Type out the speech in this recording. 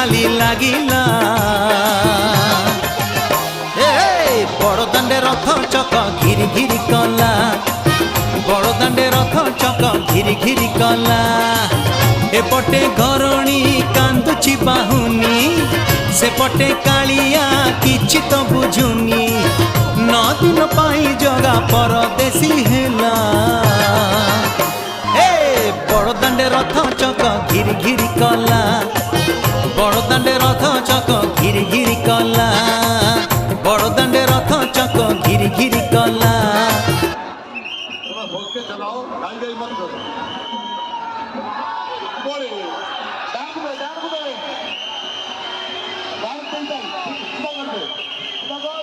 खाली लागिला बड़दाण्डे रथ चक घिरी घिरी कला बड़दाण्डे रथ चक घिरी घिरी कला एपटे घरणी कांदुची बाहुनी सेपटे कालिया किछि तो बुझुनी 9 दिन पाई जगा परदेसी हेला बड़दाण्डे रथ चक घिरी घिरी कला बड़दाण्डे रथ चक घिरी घिरी कला बड़दाण्डे रथ चक घिरी घिरी कला Bye.